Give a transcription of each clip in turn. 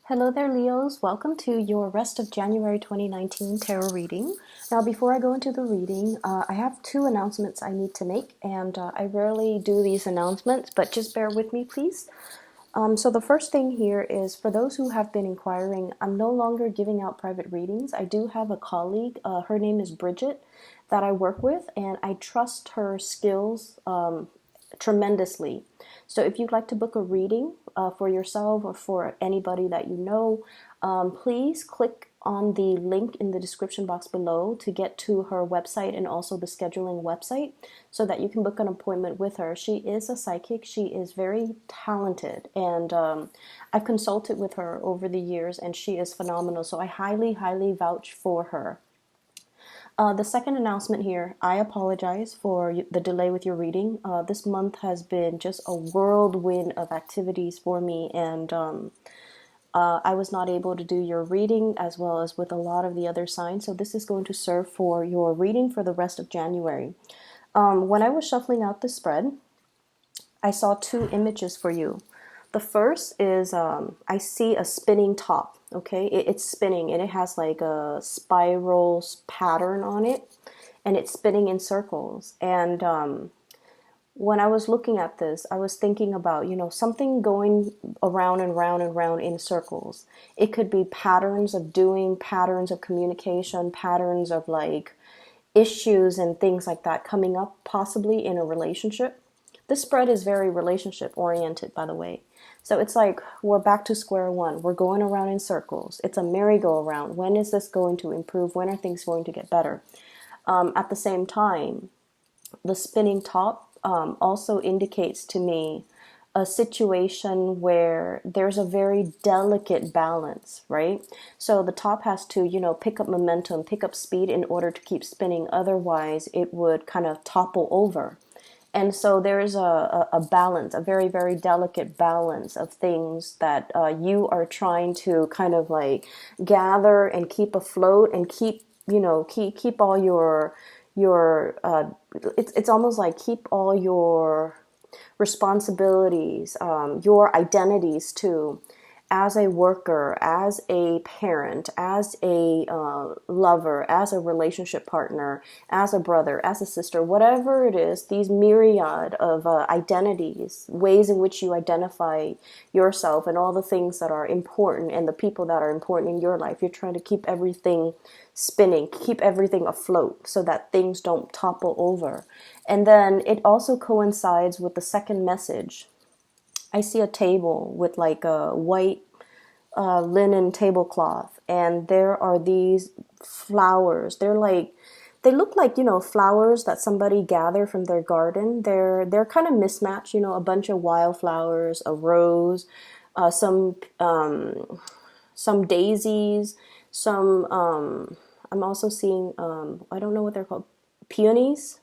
Hello there, Leos. Welcome to your rest of January 2019 tarot reading. Now, before I go into the reading, I have two announcements I need to make, and I rarely do these announcements, but just bear with me, please. So the first thing here is for those who have been inquiring, I'm no longer giving out private readings. I do have a colleague, her name is Bridget, that I work with, and I trust her skills tremendously. So if you'd like to book a reading for yourself or for anybody that you know, please click on the link in the description box below to get to her website and also the scheduling website so that you can book an appointment with her. She is a psychic. She is very talented, and I've consulted with her over the years, and she is phenomenal. So I highly, highly vouch for her. The second announcement here, I apologize for the delay with your reading. This month has been just a whirlwind of activities for me, and I was not able to do your reading as well as with a lot of the other signs. So this is going to serve for your reading for the rest of January. When I was shuffling out the spread, I saw two images for you. The first is I see a spinning top. Okay, it's spinning and it has like a spiral pattern on it, and it's spinning in circles. And when I was looking at this, I was thinking about, something going around and round and round in circles. It could be patterns of doing, patterns of communication, patterns of like issues and things like that coming up possibly in a relationship. This spread is very relationship oriented, by the way. So it's like we're back to square one. We're going around in circles. It's a merry-go-round. When is this going to improve? When are things going to get better? At the same time, the spinning top also indicates to me a situation where there's a very delicate balance, right? So the top has to, pick up momentum, pick up speed in order to keep spinning. Otherwise, it would kind of topple over. And so there is a balance, a very, very delicate balance of things that you are trying to kind of like gather and keep afloat and keep all your it's almost like keep all your responsibilities, your identities too, as a worker, as a parent, as a lover, as a relationship partner, as a brother, as a sister, whatever it is, these myriad of identities, ways in which you identify yourself and all the things that are important and the people that are important in your life. You're trying to keep everything spinning, keep everything afloat so that things don't topple over. And then it also coincides with the second message. I see a table with like a white linen tablecloth, and there are these flowers. They look like, flowers that somebody gathered from their garden. They're kind of mismatched, a bunch of wildflowers, a rose, some daisies, some I'm also seeing I don't know what they're called, peonies,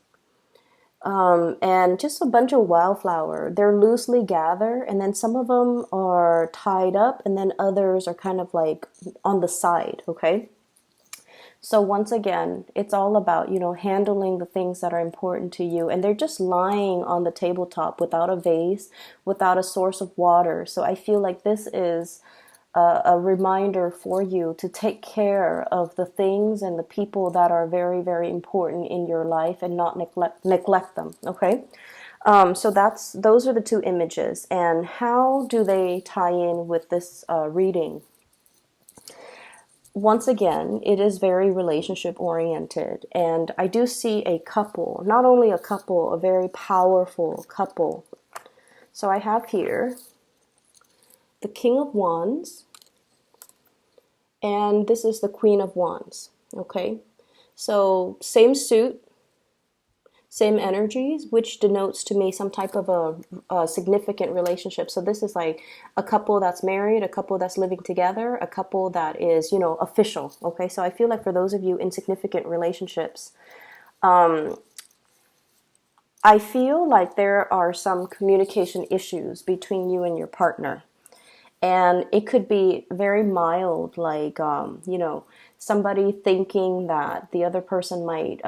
and just a bunch of wildflower. They're loosely gathered, and then some of them are tied up, and then others are kind of like on the side, okay? So once again, it's all about, handling the things that are important to you, and they're just lying on the tabletop without a vase, without a source of water. So I feel like this is a reminder for you to take care of the things and the people that are very, very important in your life and not neglect them. Okay. So those are the two images. And how do they tie in with this reading? Once again, it is very relationship oriented. And I do see a couple, not only a couple, a very powerful couple. So I have here the King of Wands, and this is the Queen of Wands, okay? So same suit, same energies, which denotes to me some type of a significant relationship. So this is like a couple that's married, a couple that's living together, a couple that is, official, okay? So I feel like for those of you in significant relationships, I feel like there are some communication issues between you and your partner. And it could be very mild, like, somebody thinking that the other person might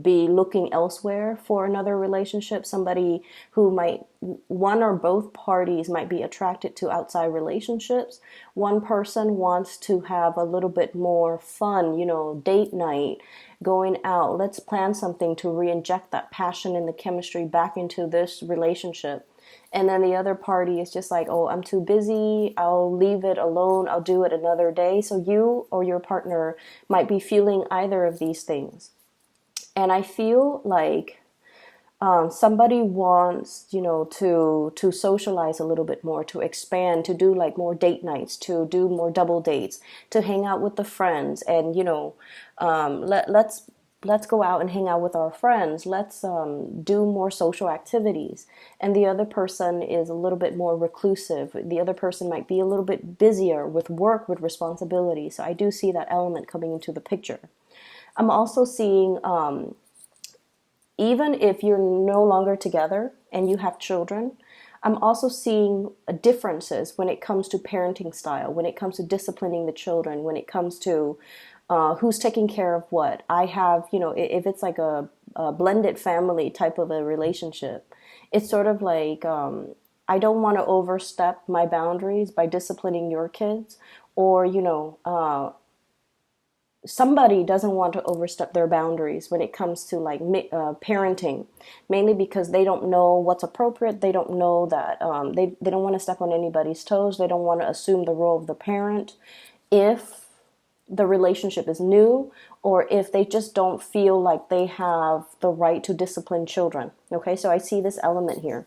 be looking elsewhere for another relationship. Somebody who might, one or both parties might be attracted to outside relationships. One person wants to have a little bit more fun, date night, going out. Let's plan something to re-inject that passion and the chemistry back into this relationship. And then the other party is just like, oh, I'm too busy. I'll leave it alone. I'll do it another day. So you or your partner might be feeling either of these things. And I feel like somebody wants, to socialize a little bit more, to expand, to do like more date nights, to do more double dates, to hang out with the friends, and let's go out and hang out with our friends. Let's do more social activities. And the other person is a little bit more reclusive. The other person might be a little bit busier with work, with responsibility. So I do see that element coming into the picture. I'm also seeing, even if you're no longer together and you have children, I'm also seeing differences when it comes to parenting style, when it comes to disciplining the children, when it comes to who's taking care of what. I have, if it's like a blended family type of a relationship, it's sort of like, I don't want to overstep my boundaries by disciplining your kids, or, somebody doesn't want to overstep their boundaries when it comes to like parenting, mainly because they don't know what's appropriate. They don't know that they don't want to step on anybody's toes. They don't want to assume the role of the parent if the relationship is new, or if they just don't feel like they have the right to discipline children. Okay, so I see this element here.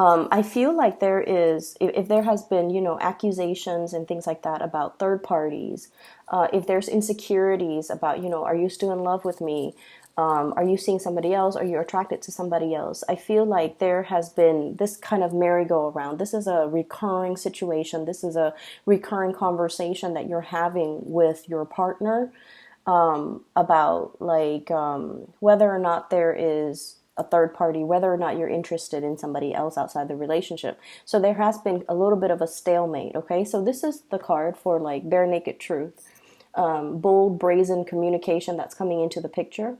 I feel like there is, if there has been, accusations and things like that about third parties, if there's insecurities about, are you still in love with me? Are you seeing somebody else? Are you attracted to somebody else? I feel like there has been this kind of merry-go-round. This is a recurring situation. This is a recurring conversation that you're having with your partner about like whether or not there is a third party, whether or not you're interested in somebody else outside the relationship. So there has been a little bit of a stalemate. Okay, so this is the card for like bare naked truth, bold, brazen communication that's coming into the picture.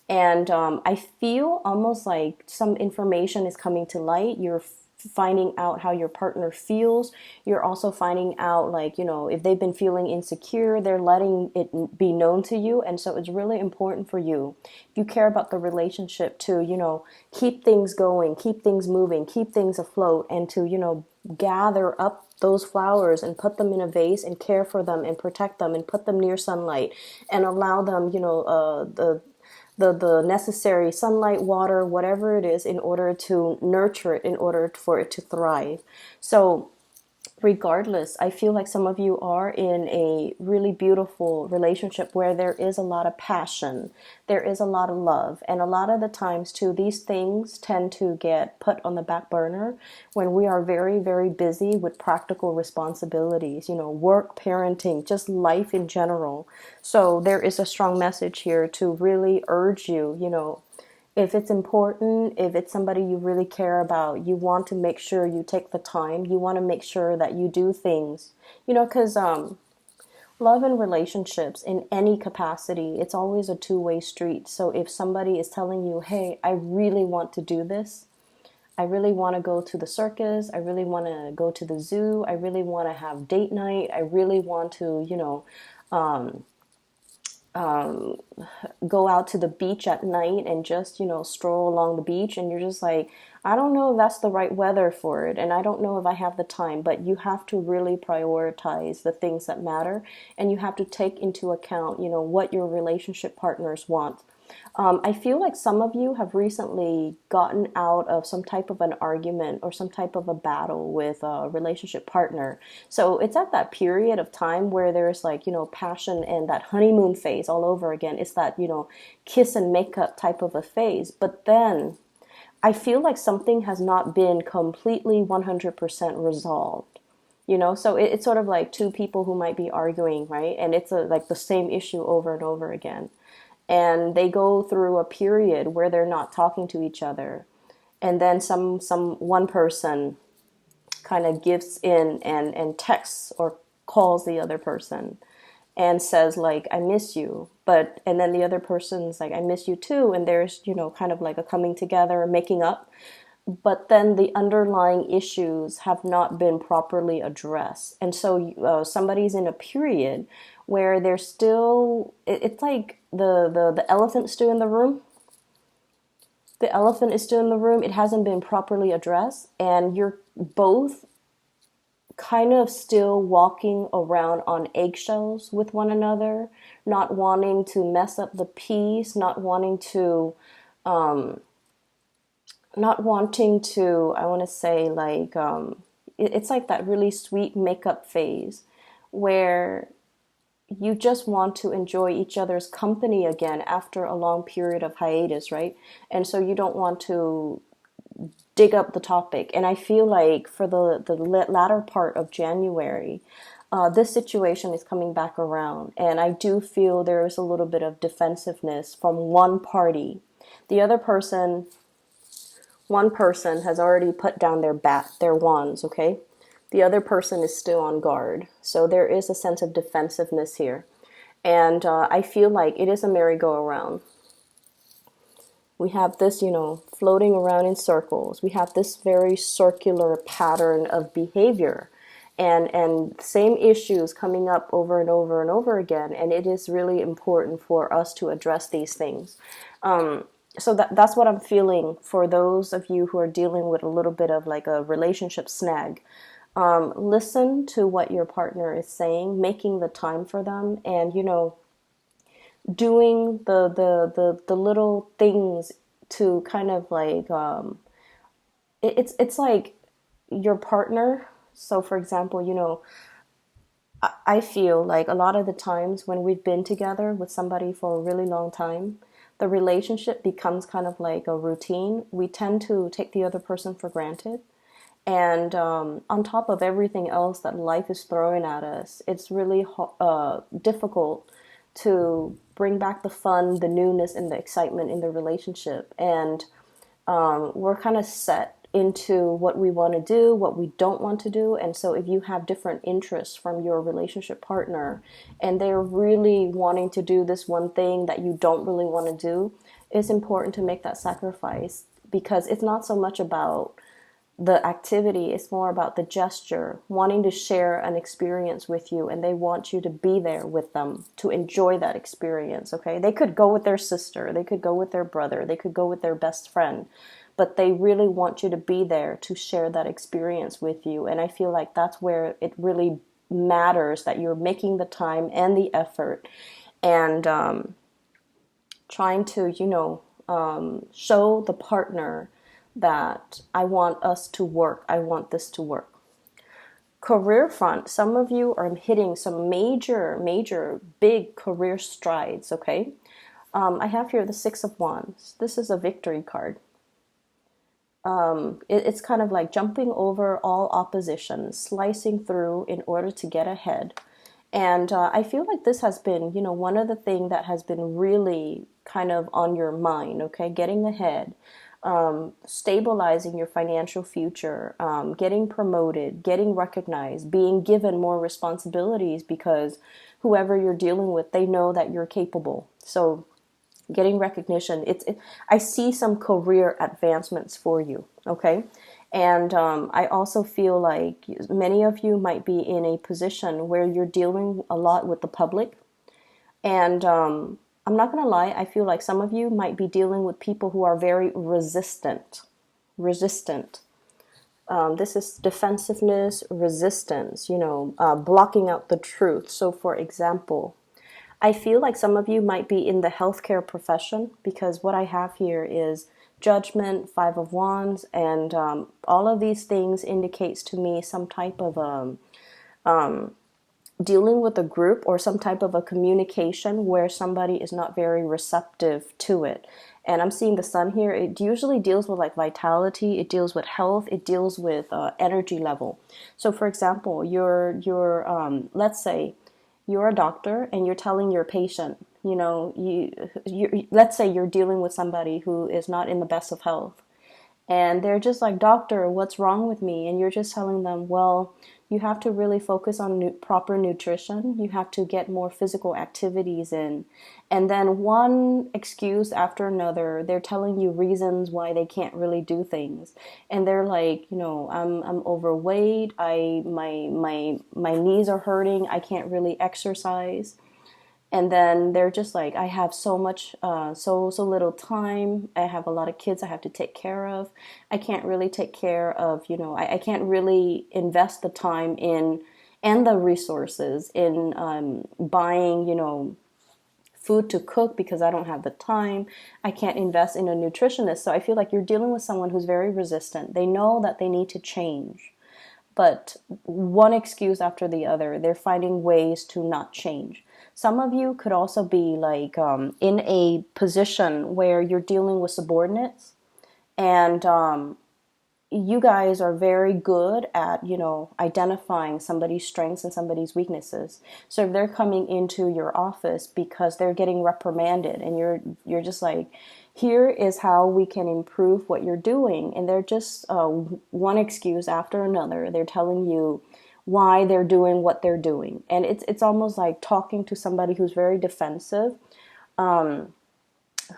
And I feel almost like some information is coming to light. You're finding out how your partner feels. You're also finding out, like, if they've been feeling insecure, they're letting it be known to you. And so it's really important for you, if you care about the relationship, to, keep things going, keep things moving, keep things afloat, and to, gather up those flowers and put them in a vase and care for them and protect them and put them near sunlight and allow them, the necessary sunlight, water, whatever it is, in order to nurture it, in order for it to thrive. So regardless, I feel like some of you are in a really beautiful relationship where there is a lot of passion, there is a lot of love, and a lot of the times too, these things tend to get put on the back burner when we are very, very busy with practical responsibilities, work, parenting, just life in general. So there is a strong message here to really urge you, if it's important, if it's somebody you really care about, you want to make sure you take the time. You want to make sure that you do things, because love and relationships in any capacity, it's always a two-way street. So if somebody is telling you, hey, I really want to do this, I really want to go to the circus, I really want to go to the zoo, I really want to have date night, I really want to, go out to the beach at night and just, stroll along the beach, and you're just like, I don't know if that's the right weather for it, and I don't know if I have the time. But you have to really prioritize the things that matter, and you have to take into account, what your relationship partners want. I feel like some of you have recently gotten out of some type of an argument or some type of a battle with a relationship partner. So it's at that period of time where there's like, passion and that honeymoon phase all over again. It's that, kiss and makeup type of a phase. But then I feel like something has not been completely 100% resolved. So it's sort of like two people who might be arguing, right? And it's like the same issue over and over again. And they go through a period where they're not talking to each other. And then one person kind of gives in and texts or calls the other person. and says like, I miss you. But, and then the other person's like, I miss you too. And there's, kind of like a coming together, making up. But then the underlying issues have not been properly addressed. And so somebody's in a period where they're still, it's like the elephant's still in the room. The elephant is still in the room. It hasn't been properly addressed. And you're both kind of still walking around on eggshells with one another, not wanting to mess up the peace, I want to say like, it's like that really sweet makeup phase where you just want to enjoy each other's company again after a long period of hiatus, right? And so you don't want to dig up the topic. And I feel like for the latter part of January, this situation is coming back around. And I do feel there is a little bit of defensiveness from one party. The other person, one person has already put down their wands, okay? The other person is still on guard. So there is a sense of defensiveness here. And I feel like it is a merry-go-round. We have this, floating around in circles. We have this very circular pattern of behavior and same issues coming up over and over and over again. And it is really important for us to address these things. So that's what I'm feeling for those of you who are dealing with a little bit of like a relationship snag. Listen to what your partner is saying, making the time for them, and, doing the little things to kind of like, it's like your partner. So for example, I feel like a lot of the times when we've been together with somebody for a really long time, the relationship becomes kind of like a routine. We tend to take the other person for granted. And on top of everything else that life is throwing at us, it's really difficult to bring back the fun, the newness, and the excitement in the relationship. And we're kind of set into what we want to do, what we don't want to do. And so if you have different interests from your relationship partner and they're really wanting to do this one thing that you don't really want to do, it's important to make that sacrifice, because it's not so much about the activity, it's more about the gesture, wanting to share an experience with you, and they want you to be there with them to enjoy that experience, okay? They could go with their sister, they could go with their brother, they could go with their best friend, but they really want you to be there to share that experience with you. And I feel like that's where it really matters, that you're making the time and the effort and trying to, show the partner that I want us to work. I want this to work. Career front, some of you are hitting some major, big career strides, okay? I have here the Six of Wands. This is a victory card. It's kind of like jumping over all opposition, slicing through in order to get ahead. And I feel like this has been, one of the things that has been really kind of on your mind, okay? Getting ahead. Stabilizing your financial future, getting promoted, getting recognized, being given more responsibilities because whoever you're dealing with, they know that you're capable. So getting recognition, I see some career advancements for you, okay? And I also feel like many of you might be in a position where you're dealing a lot with the public. And I'm not going to lie, I feel like some of you might be dealing with people who are very resistant. This is defensiveness, resistance, blocking out the truth. So for example, I feel like some of you might be in the healthcare profession, because what I have here is Judgment, Five of Wands, and all of these things indicates to me some type of dealing with a group or some type of a communication where somebody is not very receptive to it. And I'm seeing the Sun here. It usually deals with like vitality. It deals with health. It deals with energy level. So for example, let's say you're a doctor and you're telling your patient, let's say you're dealing with somebody who is not in the best of health. And they're just like, doctor, what's wrong with me? And you're just telling them, well, you have to really focus on proper nutrition. You have to get more physical activities in. And then one excuse after another, they're telling you reasons why they can't really do things. And they're like, I'm overweight. My knees are hurting. I can't really exercise. And then they're just like, I have so much so little time. I have a lot of kids I have to take care of. I can't really take care of, I can't really invest the time in and the resources in buying, food to cook because I don't have the time. I can't invest in a nutritionist. So I feel like you're dealing with someone who's very resistant. They know that they need to change, but one excuse after the other, they're finding ways to not change. Some of you could also be like in a position where you're dealing with subordinates, and you guys are very good at, identifying somebody's strengths and somebody's weaknesses. So if they're coming into your office because they're getting reprimanded, and you're just like, here is how we can improve what you're doing, and they're just one excuse after another. They're telling you why they're doing what they're doing, and it's almost like talking to somebody who's very defensive,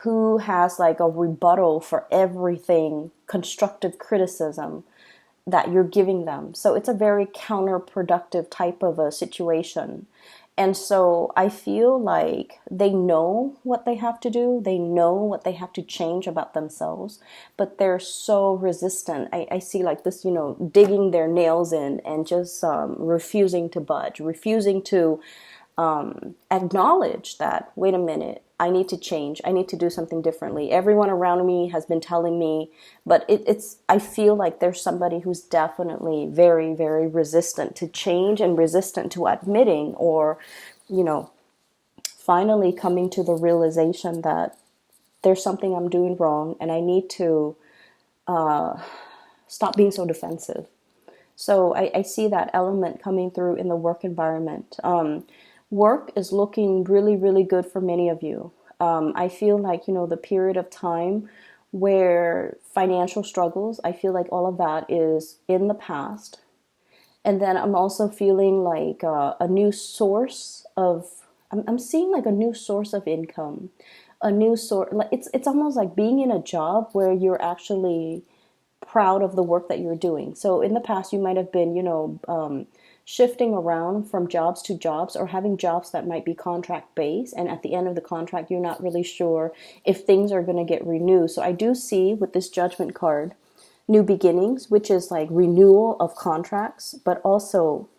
who has like a rebuttal for everything constructive criticism that you're giving them. So it's a very counterproductive type of a situation. And so I feel like they know what they have to do. They know what they have to change about themselves, but they're so resistant. I see like this, digging their nails in and just refusing to budge, refusing to acknowledge that, wait a minute, I need to change. I need to do something differently. Everyone around me has been telling me, but I feel like there's somebody who's definitely very, very resistant to change and resistant to admitting or, finally coming to the realization that there's something I'm doing wrong and I need to stop being so defensive. So I see that element coming through in the work environment. Work is looking really, really good for many of you. I feel like, the period of time where financial struggles, I feel like all of that is in the past. And then I'm also feeling like a new source of, I'm seeing like a new source of income, a new source. Like it's almost like being in a job where you're actually proud of the work that you're doing. So in the past, you might have been, shifting around from jobs to jobs, or having jobs that might be contract based. And at the end of the contract, you're not really sure if things are going to get renewed. So I do see with this judgment card, new beginnings, which is like renewal of contracts, but also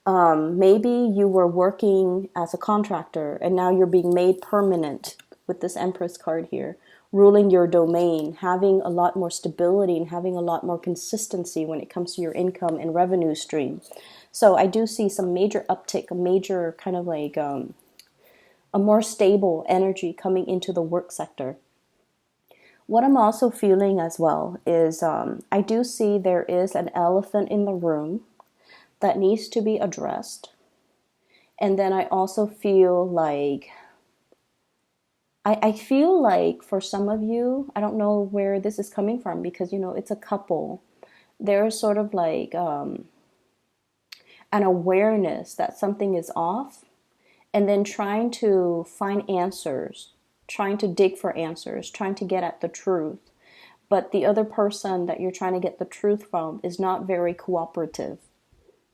maybe you were working as a contractor and now you're being made permanent with this Empress card here, ruling your domain, having a lot more stability and having a lot more consistency when it comes to your income and revenue stream. So I do see some major uptick, a major kind of like a more stable energy coming into the work sector. What I'm also feeling as well is I do see there is an elephant in the room that needs to be addressed. And then I also feel like, I feel like for some of you, I don't know where this is coming from because, it's a couple. There's sort of like an awareness that something is off, and then trying to find answers, trying to dig for answers, trying to get at the truth. But the other person that you're trying to get the truth from is not very cooperative.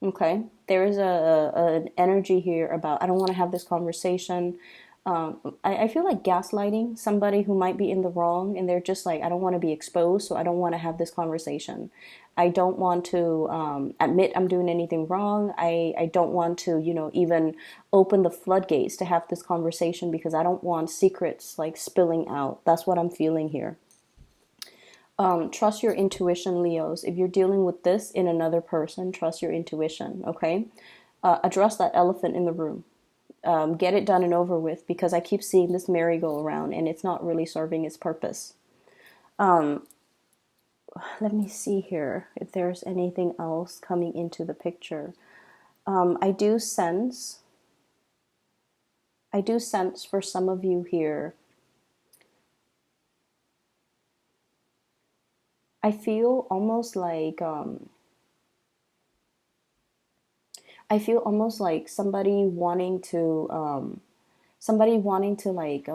Okay, there is an energy here about, I don't want to have this conversation. I feel like gaslighting somebody who might be in the wrong, and they're just like, I don't want to be exposed, so I don't want to have this conversation. I don't want to admit I'm doing anything wrong. I don't want to, even open the floodgates to have this conversation because I don't want secrets like spilling out. That's what I'm feeling here. Trust your intuition, Leos. If you're dealing with this in another person, trust your intuition, okay? Address that elephant in the room. Get it done and over with, because I keep seeing this merry-go-round and it's not really serving its purpose. Let me see here if there's anything else coming into the picture. I do sense for some of you here, I feel almost like somebody wanting to like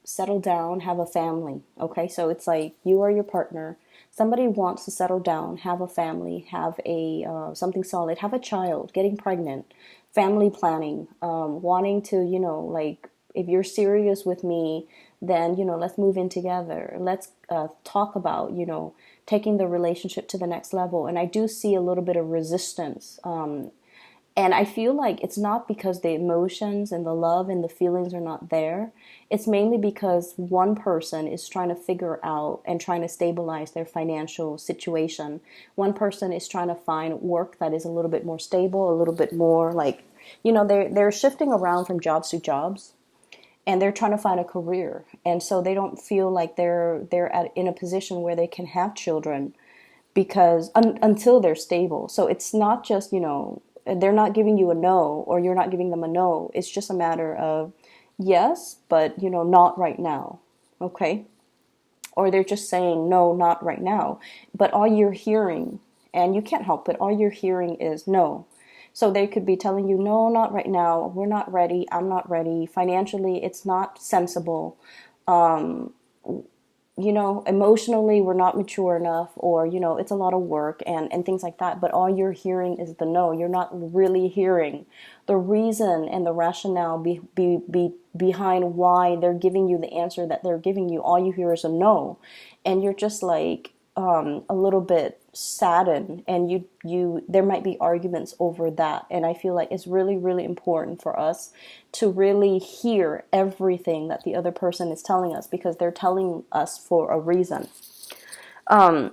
settle down, have a family. Okay, so it's like you or your partner. Somebody wants to settle down, have a family, have a something solid, have a child, getting pregnant, family planning, wanting to, like if you're serious with me, then let's move in together. Let's talk about taking the relationship to the next level. And I do see a little bit of resistance. And I feel like it's not because the emotions and the love and the feelings are not there. It's mainly because one person is trying to figure out and trying to stabilize their financial situation. One person is trying to find work that is a little bit more stable, a little bit more like, they're shifting around from jobs to jobs, and they're trying to find a career. And so they don't feel like in a position where they can have children because until they're stable. So it's not just, they're not giving you a no, or you're not giving them a no. It's just a matter of yes, but not right now. Okay? Or they're just saying no, not right now. But all you're hearing, and you can't help it, all you're hearing is no. So they could be telling you, no, not right now. We're not ready. I'm not ready. Financially, it's not sensible. Emotionally we're not mature enough, or, it's a lot of work and things like that. But all you're hearing is the no. You're not really hearing the reason and the rationale behind why they're giving you the answer that they're giving you. All you hear is a no. And you're just like, a little bit saddened, and there might be arguments over that. And I feel like it's really, really important for us to really hear everything that the other person is telling us, because they're telling us for a reason. I'm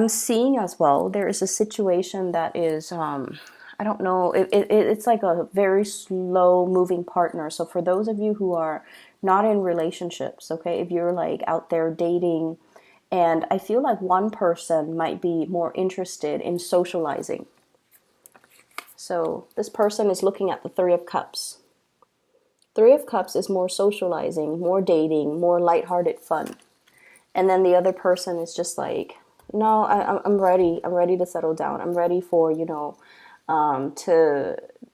seeing as well, there is a situation that is, I don't know, it's like a very slow moving partner. So for those of you who are not in relationships, okay, if you're like out there dating, and I feel like one person might be more interested in socializing. So this person is looking at the Three of Cups. Three of Cups is more socializing, more dating, more lighthearted fun. And then the other person is just like, no, I'm ready. I'm ready to settle down. I'm ready for,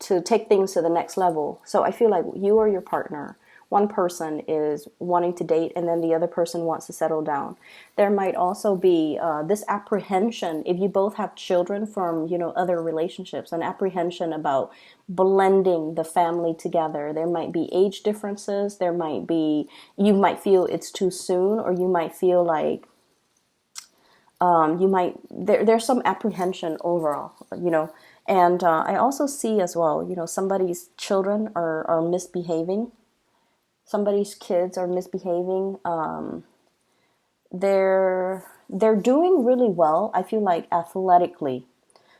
to take things to the next level. So I feel like you or your partner, one person is wanting to date, and then the other person wants to settle down. There might also be this apprehension, if you both have children from, other relationships, an apprehension about blending the family together. There might be age differences. You might feel it's too soon, or you might feel like there's some apprehension overall, And I also see as well, somebody's children are misbehaving. Somebody's kids are misbehaving. They're doing really well, I feel like, athletically.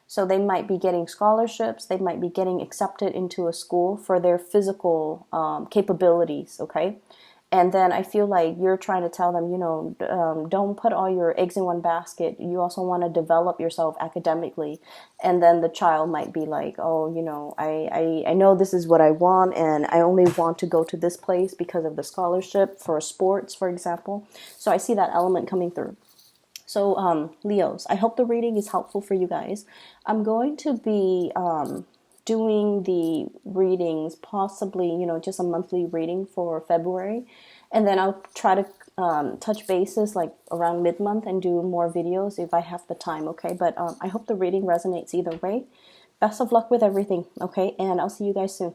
So they might be getting scholarships. They might be getting accepted into a school for their physical capabilities, okay? And then I feel like you're trying to tell them, don't put all your eggs in one basket. You also want to develop yourself academically. And then the child might be like, oh, I know this is what I want, and I only want to go to this place because of the scholarship for sports, for example. So I see that element coming through. So, Leos, I hope the reading is helpful for you guys. I'm going to be doing the readings, possibly, just a monthly reading for February. And then I'll try to touch bases like around mid-month and do more videos if I have the time, okay? But I hope the reading resonates either way. Best of luck with everything, okay? And I'll see you guys soon.